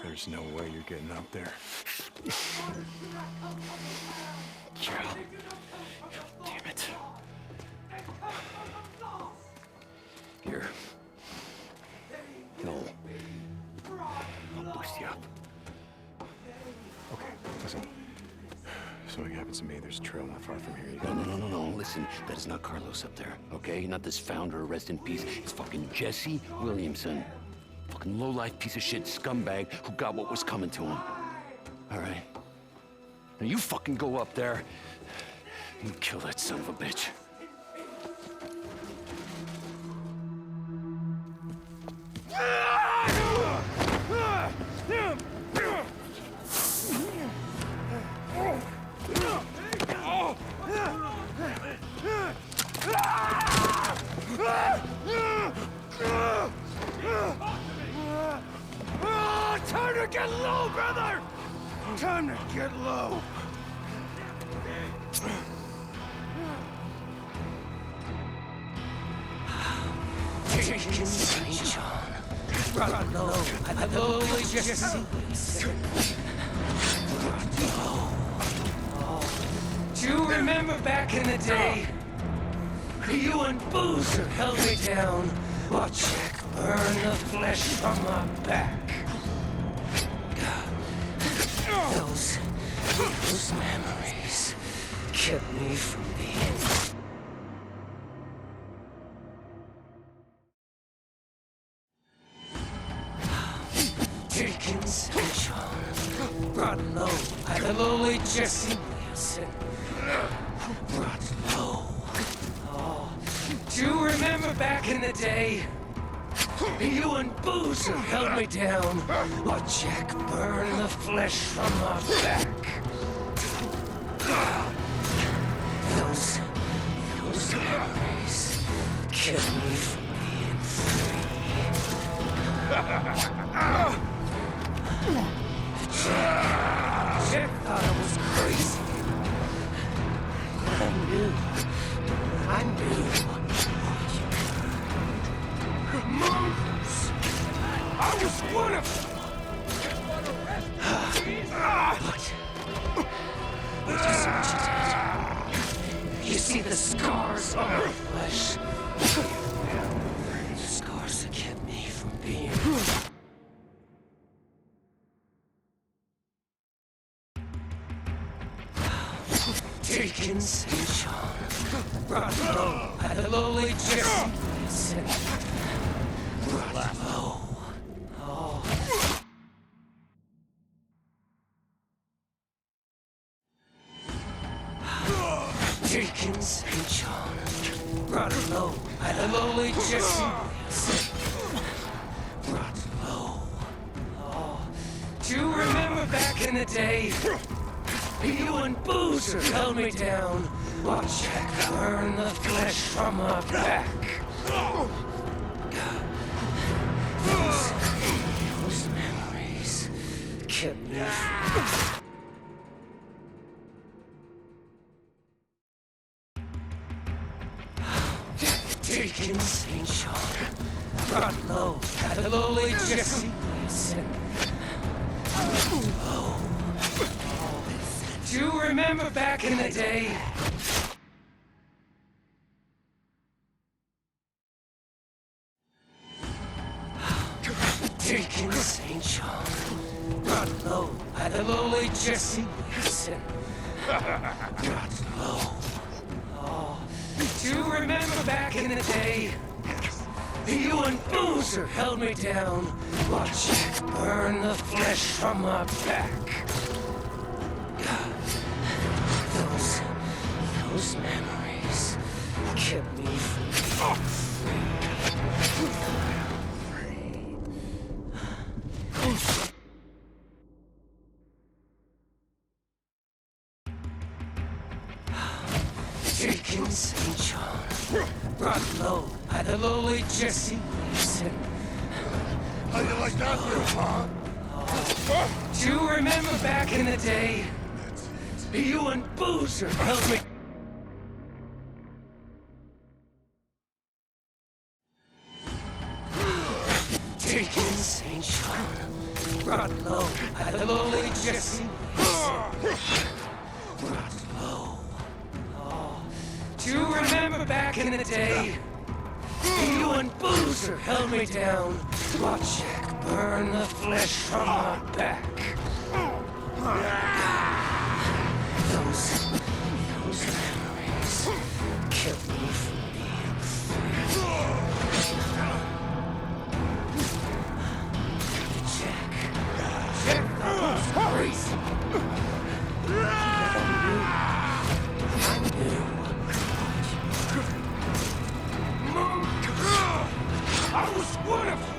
There's no way you're getting up there. Carol. Damn it. Here. No. I'll boost you up. Okay, listen. If something happens to me, there's a trail not far from here. You got No. Listen, that is not Carlos up there, okay? Not this founder, rest in peace. It's fucking Jesse Williamson. Fucking low-life piece of shit scumbag who got what was coming to him. All right? Now you fucking go up there and kill that son of a bitch. Time to get low, brother! Time to get low. Taking St. John. Run low. I lowly Jesse. Run low. Do you remember back in the day? You and Boozer held me down. Watch Jack burn the flesh from my back. Those memories kept me from being... Taking St. John, brought low by the lowly Jesse Williamson. Brought low. Oh, do you remember back in the day? You and Boozer held me down, while Jack burned the flesh from my back. Those memories kept me from being free. Jack thought I was crazy. But I knew. Mongoose! I was one of them! But you see what you did? You see the scars on my flesh? The scars that kept me from being... Taking St. John, brought low by the lowly Jesse Williamson. Brought low. Oh. Taking St. John, brought low by the lowly Jesse Williamson. Brought low. Oh. Do you remember back in the day? You and Boozer held me down, while Jack burned the flesh from my back. Those memories kept me from... Taking St. John, brought low by the lowly Jesse Williamson. Low. Do you remember back in the day? Taking St. John, brought low by the lowly Jesse Williamson. Brought low. Oh. Do you remember back in the day? You and Boozer held me down, while Jack burned the flesh from my back. Those memories kept me from Taking St. John, brought low by the lowly Jesse Williamson. How you like that, huh? Do you remember back in the day? You and Boozer held me... Taking St. John, Brought low by the lowly Jesse. Brought low. Oh, do you remember back in the day? You and Boozer held me down. Watch Jack burn the flesh from my back. Those memories kept me from being free. Jack was crazy. I knew. I was one of you.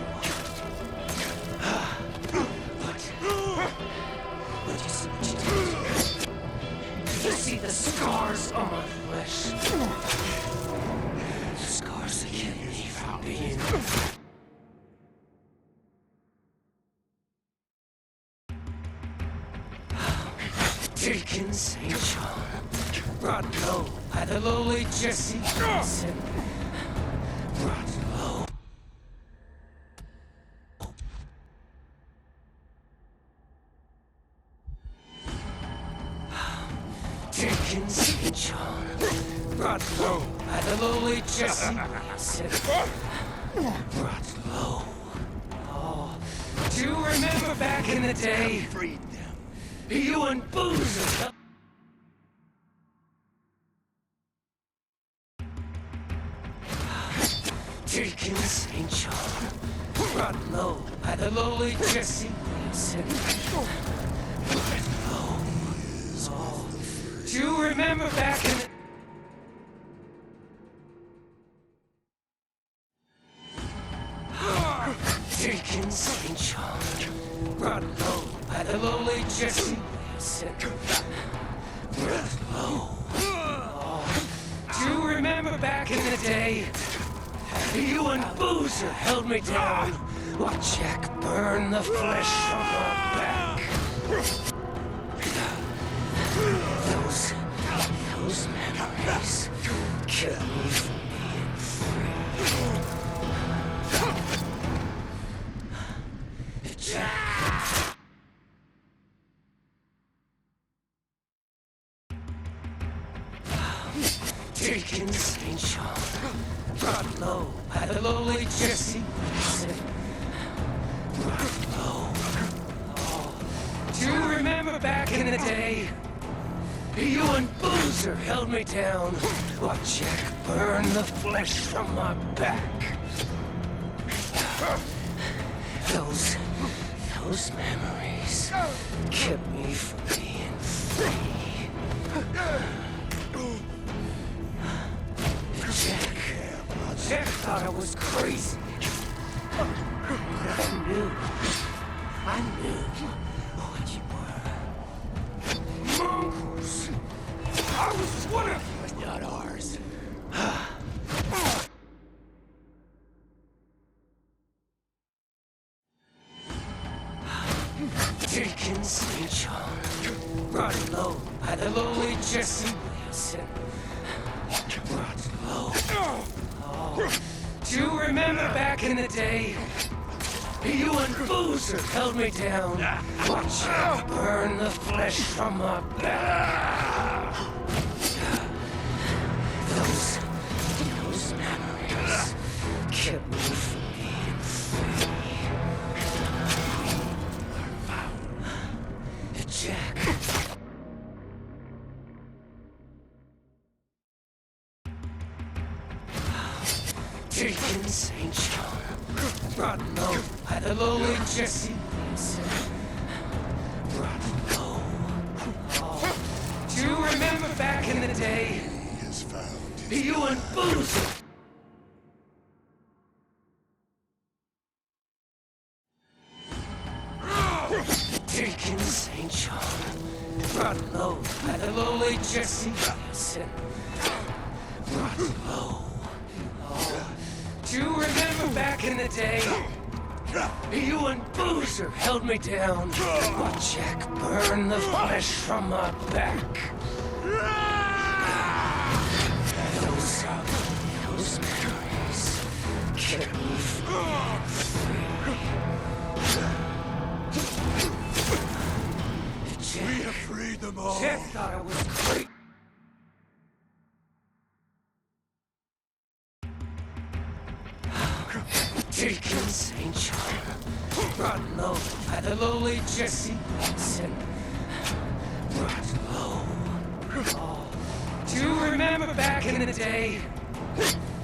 But you see the scars on my flesh. The scars that kept me from being. Deacon St. John, brought low by the lowly Jesse Wilson. Brought low. Deacon St. John, brought low by the lowly Jesse Wilson. Brought low. Oh, do you remember back in the day? Freed them. You and Boozer. Deacon St. John, brought low by the lowly Jesse Wilson. Brought low. Oh, do you remember back in the... Deacon St. John, brought low by the lowly Jesse Wilson. Brought low. Oh, do you remember back in the day? You and Boozer held me down. Watch Jack burn the flesh from my back. Those memories kept me from being free. Jack. Deacon St. John, brought low by the lowly Jesse Wilson. Brought low. Oh, do you remember back in the day? You and Boozer held me down. Watch Jack burn the flesh from my back. Those memories kept me from being free. Jack thought I was crazy. But I knew what you were. Mongols. I was one of you. But not ours. Deacon St. John, brought low by the lowly Jesse Wilson. Brought low. Oh, do you remember back in the day? You and Boozer held me down. Watch Jack burn the flesh from my back. Those memories kept me from being free. Jack. Deacon St. John, brought low by the lowly Jesse Wilson. Brought low. Oh, do you remember back in the day? He has found his You and Boozer. Deacon St. John, brought low by the lowly Jesse Wilson. Brought low. Oh, do you remember back in the day? You and Boozer held me down. Watch Jack burn the flesh from my back. Those memories kept me free. Read them all. Jack thought I was crazy. Deacon St. John, brought low by the lowly Jesse Williamson. Brought low. Oh, do you remember back in the day?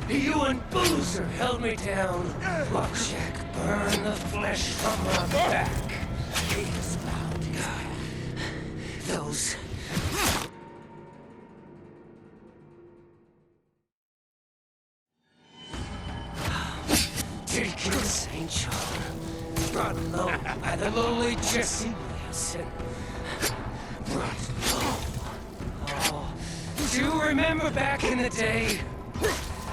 You and Boozer held me down while Jack burned the flesh from my back. Those... Deacon St. John, brought low by the lowly Jesse Williamson. Brought low. Oh, do you remember back in the day?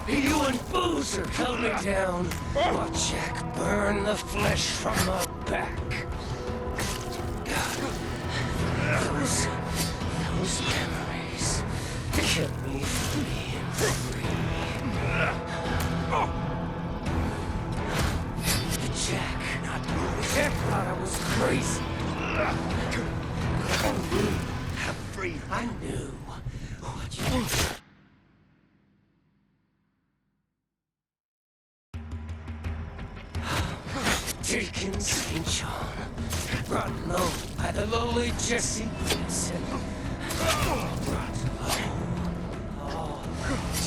You and Boozer held me down while Jack burned the flesh from my back. Those memories kept me free and free. Jack thought I was crazy. I knew what you did. Deacon St. John, brought low by the lowly Jesse Williamson. Brought low. Oh,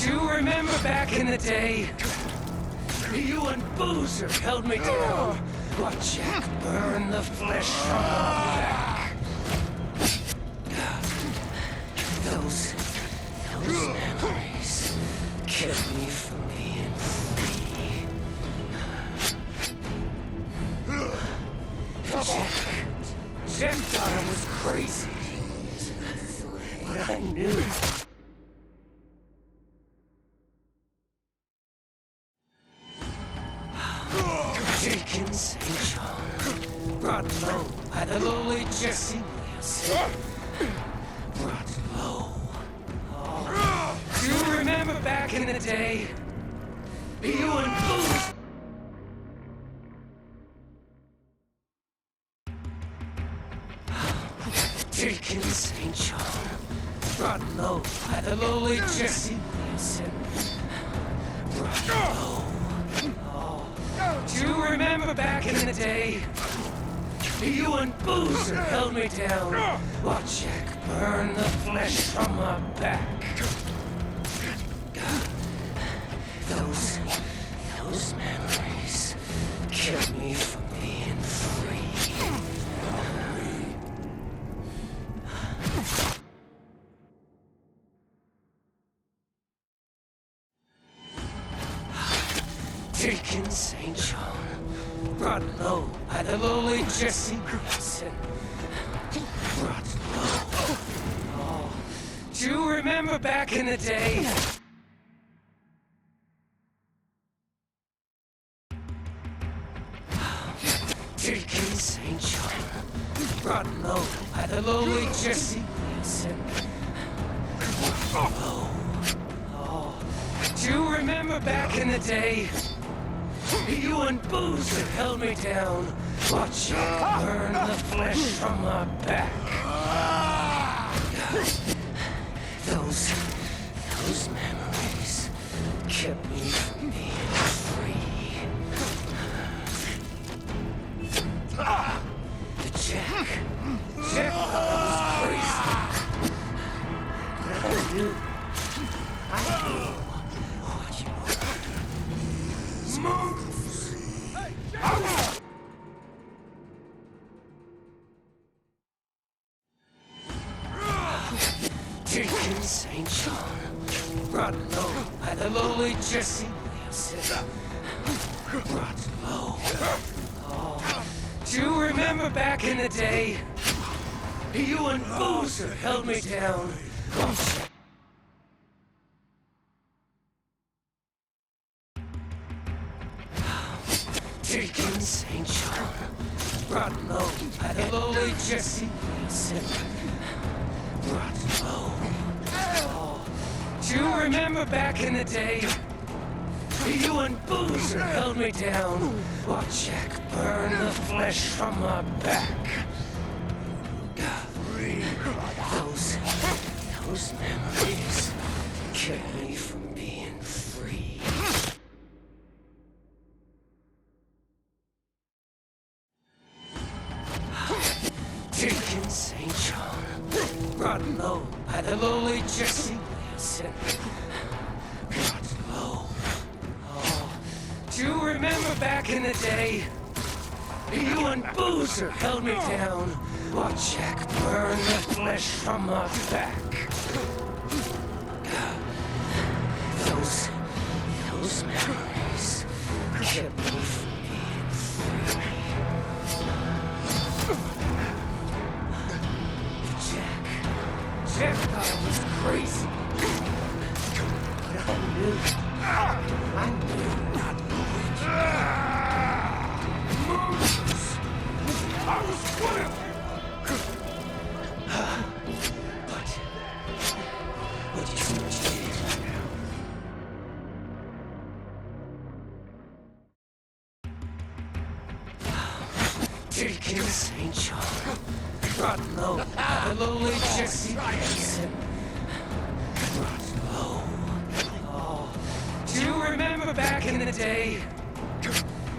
do you remember back in the day? You and Boozer held me down while Jack burned the flesh from my back. Those memories kept me from being free. Jack thought I was crazy, but I knew. Deacon St. John, brought low by the lowly Jesse Williamson. Brought low. Oh, do you remember back in the day? You and Boozer. Deacon St. John, brought low by the lowly Jesse Williamson. Brought low. Oh, do you remember back in the day? You and Boozer held me down while Jack burned the flesh from my back. Those memories kept me from being free. Deacon St. John, brought low by the lowly Jesse Williamson. Brought low. Oh, do you remember back in the day? Deacon St. John, brought low by the lowly Jesse Williamson. Brought low. Oh, do you remember back in the day? You and Boozer held me down while Jack burned the flesh from my back. Those memories kept me from being free. The Jack thought I was crazy. But I knew what you were. Smooth. Deacon St. John, brought low by the lowly Jesse Williamson. Brought low. Oh, do you remember back in the day? You and Boozer held me down while Jack. Deacon St. John, brought low by the lowly Jesse Williamson. Brought low. Oh, do you remember back in the day? You and Boozer held me down while Jack burned the flesh from my back. Those memories kept me from being free. Taken St. John, brought low by the lowly Jesse Williamson. Brought low. Oh, do you remember back in the day? You and Boozer held me down while Jack burned the flesh from my back. Those memories kept me from being free. Jack thought I was crazy. But I knew. Not Moose! I was one of you! But you see what you did. Taken St. John, brought low by the lowly Jesse Williamson. Brought low. Oh, do you remember back in the day?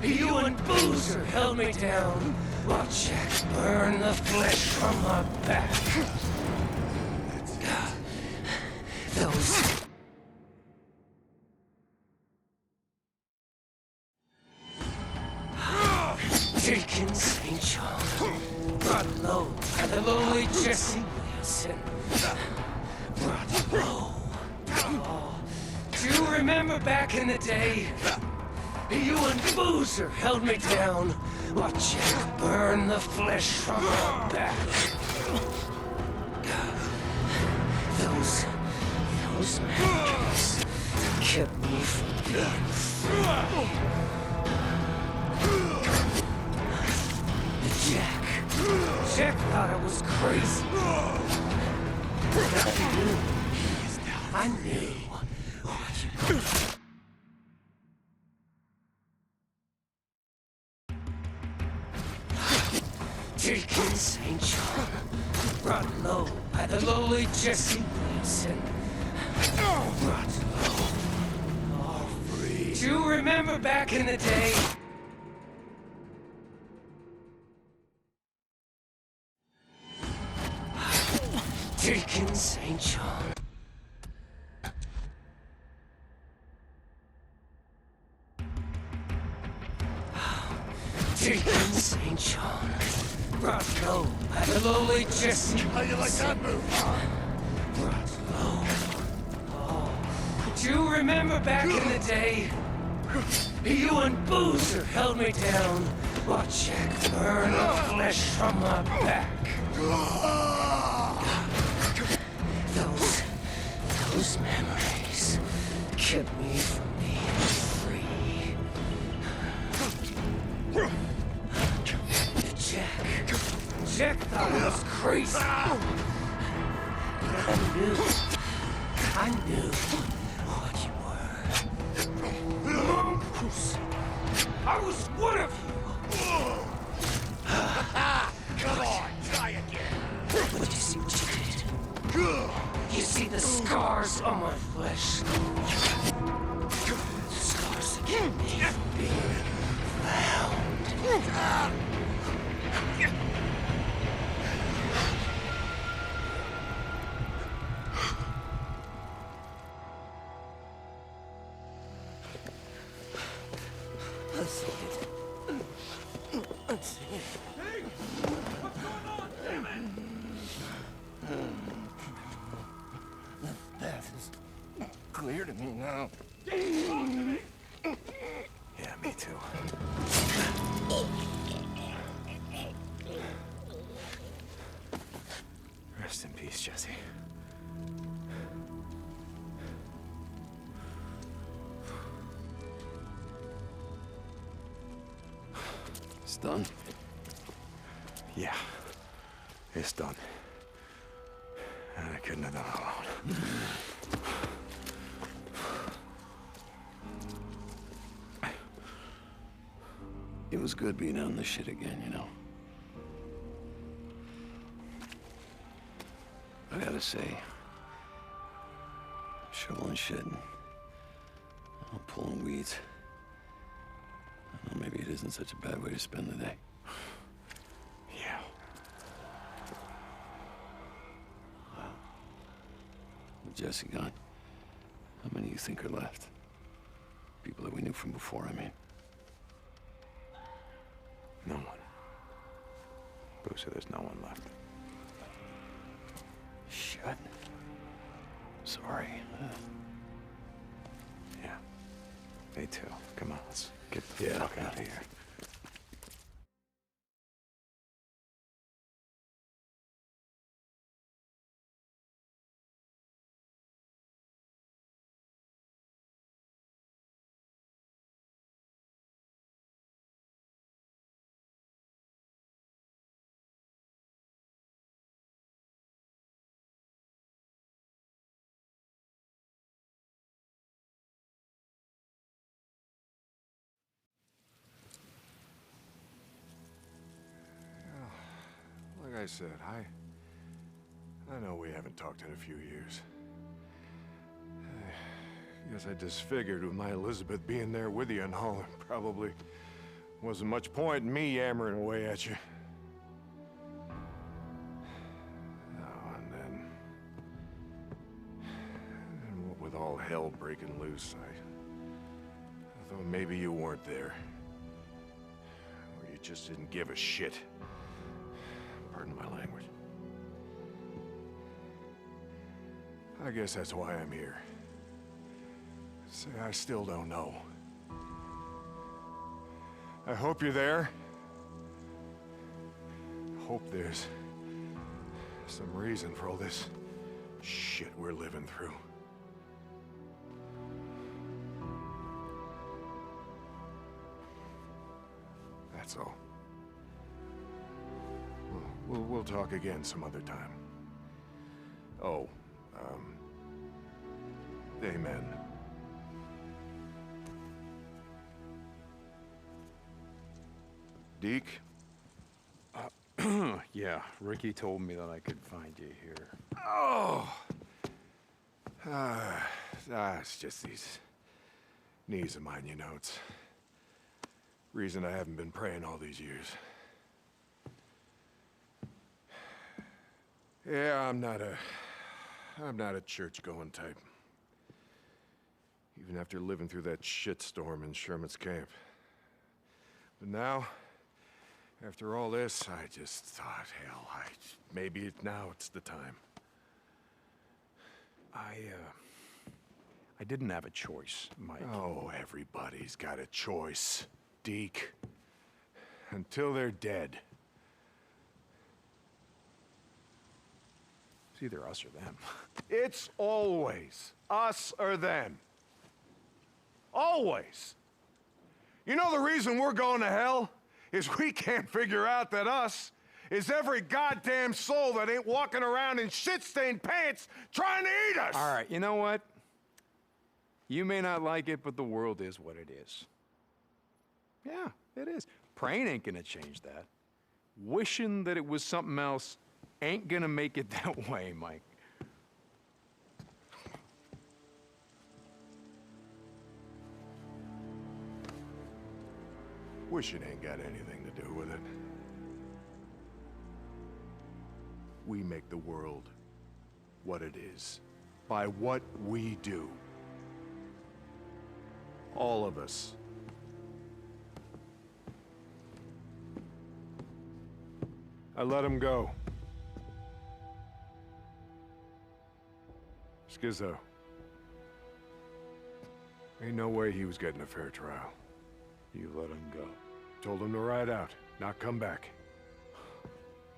You and Boozer held me down while Jack burned the flesh from my back. Those... Taken St. John, brought low by the lowly Jesse Williamson. Brought low. Oh, do you remember back in the day? You and Boozer held me down while Jack burned the flesh from my back. Those memories kept me from being free. Jack thought I was crazy. But I knew what you were. Taken St. John, brought low by the lowly Jesse Williamson. Brought low. All free. Do you remember back in the day? Taken St. John. Taken St. John. Brought low by the lowly Jesse. How you like that move, huh? Brought low. Oh, do you remember back in the day? You and Boozer held me down while Jack burned the flesh from my back. Those memories kept me from being free. Jack thought I was crazy. But I knew what you were. Mongoose! I was one of you! Come on, try again. But you see what you did? You see the scars on my flesh. The scars that keep me from being found. Let's see it. Let's see it. Hey! What's going on? Damn it! The path is clear to me now. Yeah, me too. Rest in peace, Jesse. It's done. Yeah, it's done. And I couldn't have done it alone. It was good being out in the shit again, you know. I gotta say, shoveling shit. I'm pulling weeds. Well, maybe it isn't such a bad way to spend the day. Yeah. With Jesse gone, how many do you think are left? People that we knew from before, I mean. No one. Boo said there's no one left. Shit. Sorry. Yeah. Me too. Come on, let's get the Yeah. fuck out of here. Like I said, I know we haven't talked in a few years. I guess I just figured with my Elizabeth being there with you and all, there probably wasn't much point in me yammering away at you. Oh, and what with all hell breaking loose, I thought maybe you weren't there. Or you just didn't give a shit. Pardon my language. I guess that's why I'm here. Say, I still don't know. I hope you're there. I hope there's some reason for all this shit we're living through. That's all. We'll talk again some other time. Oh, amen. Deke? Yeah, Ricky told me that I could find you here. Oh! It's just these knees of mine, you know. It's reason I haven't been praying all these years. Yeah, I'm not a church-going type. Even after living through that shitstorm in Sherman's camp. But now, after all this, I just thought, hell, maybe now it's the time. I didn't have a choice, Mike. Oh, everybody's got a choice, Deke. Until they're dead. It's either us or them. It's always us or them. Always. You know the reason we're going to hell? Is we can't figure out that us is every goddamn soul that ain't walking around in shit-stained pants trying to eat us! All right, you know what? You may not like it, but the world is what it is. Yeah, it is. Praying ain't gonna change that. Wishing that it was something else ain't gonna make it that way, Mike. Wishing ain't got anything to do with it. We make the world what it is by what we do. All of us. I let him go. Skizzo. Ain't no way he was getting a fair trial. You let him go. Told him to ride out, not come back.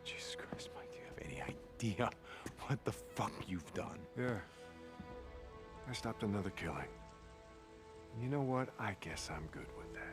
Jesus Christ, Mike, do you have any idea what the fuck you've done? Yeah. I stopped another killing. And you know what? I guess I'm good with that.